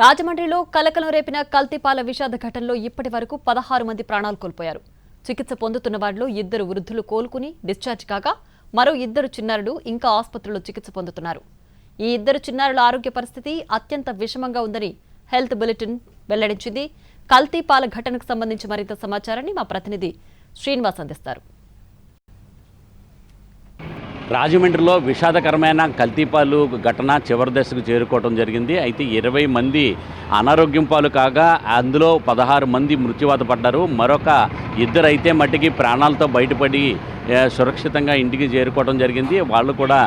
రాజమండ్రిలో కలకలం రేపిన కల్తీపాల విషాద ఘటనలో ఇప్పటి వరకు 16 మంది ప్రాణాలు కోల్పోయారు. చికిత్స పొందుతున్న వారిలో 2 వృద్ధులు కోలుకుని డిశ్చార్జ్ కాగా మరో 2 చిన్నారులు ఇంకా ఆసుపత్రిలో చికిత్స పొందుతున్నారు. ఈ 2 చిన్నారుల ఆరోగ్య పరిస్థితి అత్యంత విషమంగా ఉందని హెల్త్ బులెటిన్ వెల్లడించింది. కల్తీపాల ఘటనకు సంబంధించి మరింత సమాచారాన్ని మా ప్రతినిధి శ్రీనివాస్ అందిస్తారు. రాజమండ్రిలో విషాదకరమైన కల్తీపాలు ఘటన చివరి దశకు చేరుకోవడం జరిగింది. అయితే 20 మంది అనారోగ్యం పాలు కాగా అందులో 16 మంది మృత్యువాత పడ్డారు. మరొక 2 అయితే మట్టికి ప్రాణాలతో బయటపడి సురక్షితంగా ఇంటికి చేరుకోవడం జరిగింది. వాళ్ళు కూడా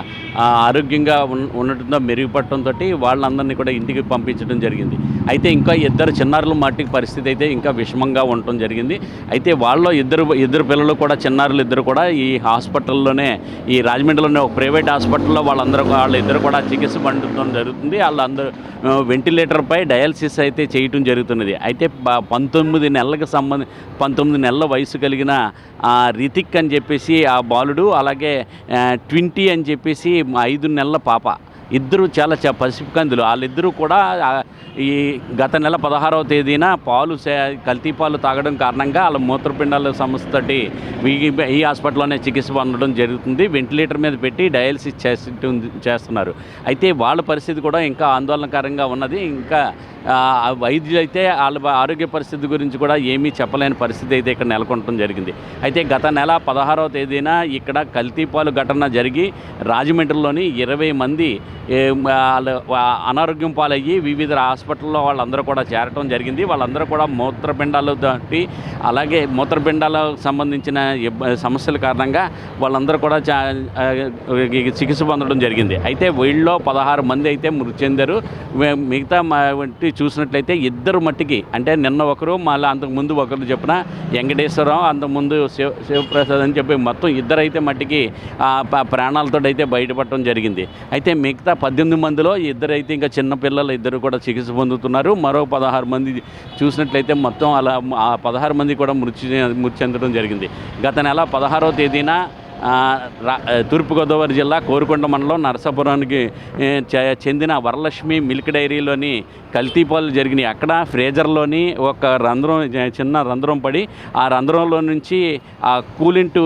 ఆరోగ్యంగా ఉండటంతో మెరుగుపడటంతో వాళ్ళందరినీ కూడా ఇంటికి పంపించడం జరిగింది. అయితే ఇంకా 2 చిన్నారుల మట్టికి పరిస్థితి అయితే ఇంకా విషమంగా ఉండటం జరిగింది. అయితే వాళ్ళలో ఇద్దరు పిల్లలు కూడా చిన్నారులు 2 కూడా ఈ హాస్పిటల్లోనే ఈ రాజమండ్రిలోనే ఒక ప్రైవేట్ హాస్పిటల్లో వాళ్ళిద్దరు కూడా చికిత్స పొందడం జరుగుతుంది. వాళ్ళందరూ వెంటిలేటర్పై డయాలసిస్ అయితే చేయటం జరుగుతున్నది. అయితే 19 నెలల వయసు కలిగిన రితిక్ అని చెప్పేసి ఆ బాలుడు, అలాగే 20 అని చెప్పేసి 5 నెలల పాప, ఇద్దరు చాలా పసికందులు. వాళ్ళిద్దరూ కూడా ఈ గత నెల 16వ తేదీన కల్తీ పాలు తాగడం కారణంగా వాళ్ళ మూత్రపిండాల సమస్యతోటి ఈ హాస్పిటల్లోనే చికిత్స పొందడం జరుగుతుంది. వెంటిలేటర్ మీద పెట్టి డయాలసిస్ చేస్తున్నారు. అయితే వాళ్ళ పరిస్థితి కూడా ఇంకా ఆందోళనకరంగా ఉన్నది. ఇంకా వైద్యులు అయితే వాళ్ళ ఆరోగ్య పరిస్థితి గురించి కూడా ఏమీ చెప్పలేని పరిస్థితి అయితే ఇక్కడ నెలకొనడం జరిగింది. అయితే గత నెల 16వ తేదీన ఇక్కడ కల్తీపాలు ఘటన జరిగి రాజమండ్రిలోని 20 మంది అనారోగ్యం పాలయ్యి వివిధ హాస్పిటల్లో వాళ్ళందరూ కూడా చేరటం జరిగింది. వాళ్ళందరూ కూడా మూత్రపిండాలతోటి అలాగే మూత్రపిండాలకు సంబంధించిన సమస్యల కారణంగా వాళ్ళందరూ కూడా చికిత్స పొందడం జరిగింది. అయితే వీళ్ళలో 16 మంది అయితే మృతి చెందారు. మిగతా చూసినట్లయితే 2 మట్టికి, అంటే నిన్న ఒకరు మళ్ళీ అంతకుముందు ఒకరు చెప్పిన వెంకటేశ్వరరావు, అంతకుముందు శివప్రసాద్ అని చెప్పి మొత్తం 2 అయితే మట్టికి ప్రాణాలతో అయితే బయటపడటం జరిగింది. అయితే మిగతా 18 మందిలో 2 అయితే ఇంకా చిన్న పిల్లలు 2 కూడా చికిత్స పొందుతున్నారు. మరో 16 మంది చూసినట్లయితే మొత్తం అలా 16 మంది కూడా మృతి చెందడం జరిగింది. గత నెల 16వ తేదీన తూర్పుగోదావరి జిల్లా కోరుకొండ మండలం నరసాపురానికి చెందిన వరలక్ష్మి మిల్క్ డైరీలోని కల్తీపాలు జరిగినాయి. అక్కడ ఫ్రీజర్లోని ఒక చిన్న రంధ్రం పడి ఆ రంధ్రంలో నుంచి ఆ కూలింటు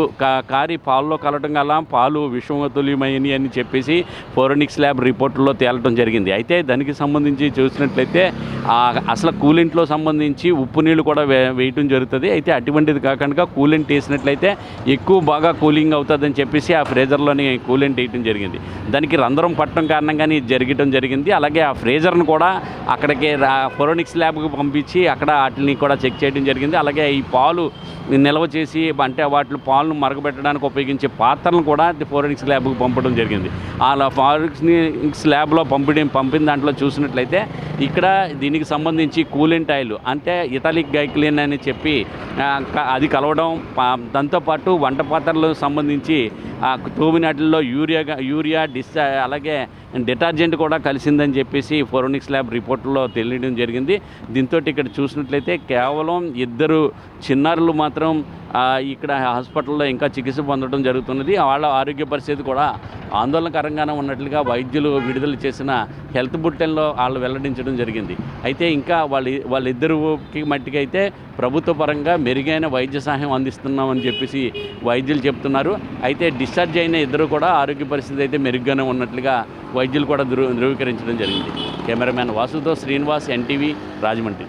కారి పాలలో కలవటం వల్ల పాలు విషతుల్యమైనవి అని చెప్పేసి ఫోరెన్సిక్ ల్యాబ్ రిపోర్టుల్లో తేలటం జరిగింది. అయితే దానికి సంబంధించి చూసినట్లయితే అసలు కూలింట్లో సంబంధించి ఉప్పు నీళ్ళు కూడా వేయటం జరుగుతుంది. అయితే అటువంటిది కాకుండా కూలింట్ వేసినట్లయితే బాగా కూలింగ్ అవుతుందని చెప్పేసి ఆ ఫ్రీజర్లోని కూలెంట్ వేయటం జరిగింది. దానికి రంధ్రం పట్టడం కారణంగానే జరగటం జరిగింది. అలాగే ఆ ఫ్రీజర్ను కూడా అక్కడికి ఫోరెన్సిక్ ల్యాబ్కి పంపించి అక్కడ వాటిని కూడా చెక్ చేయడం జరిగింది. అలాగే ఈ పాలు నిల్వ చేసి అంటే పాలను మరగబెట్టడానికి ఉపయోగించే పాత్రలను కూడా ఫోరెన్సిక్ ల్యాబ్కి పంపడం జరిగింది. అలా ఫోరెన్సిక్ ల్యాబ్లో పంపిన దాంట్లో చూసినట్లయితే ఇక్కడ దీనికి సంబంధించి కూలెంట్ ఆయిల్ అంటే ఇథాలిక్ గ్లైకోలిన్ అని చెప్పి అది కలవడం, దాంతోపాటు వంట పాత్రలకు సంబంధించి తోమినాటిల్లో యూరియా అలాగే డిటర్జెంట్ కూడా కలిసిందని చెప్పేసి ఫోరెన్సిక్ ల్యాబ్ రిపోర్టులో తెలియడం జరిగింది. దీంతో ఇక్కడ చూసినట్లయితే కేవలం 2 చిన్నారులు మాత్రం ఇక్కడ హాస్పిటల్లో ఇంకా చికిత్స పొందడం జరుగుతున్నది. వాళ్ళ ఆరోగ్య పరిస్థితి కూడా ఆందోళనకరంగానే ఉన్నట్లుగా వైద్యులు విడుదల చేసిన హెల్త్ బులెటిన్లో వాళ్ళు వెల్లడించడం జరిగింది. అయితే ఇంకా వాళ్ళిద్దరికి మట్టికి అయితే ప్రభుత్వ పరంగా మెరుగైన వైద్య సహాయం అందిస్తున్నామని చెప్పేసి వైద్యులు చెప్తున్నారు. అయితే డిశ్చార్జ్ అయిన 2 కూడా ఆరోగ్య పరిస్థితి అయితే మెరుగ్గానే ఉన్నట్లుగా వైద్యులు కూడా ధృవీకరించడం జరిగింది. కెమెరామ్యాన్ వాసుతో శ్రీనివాస్, NTV, రాజమండ్రి.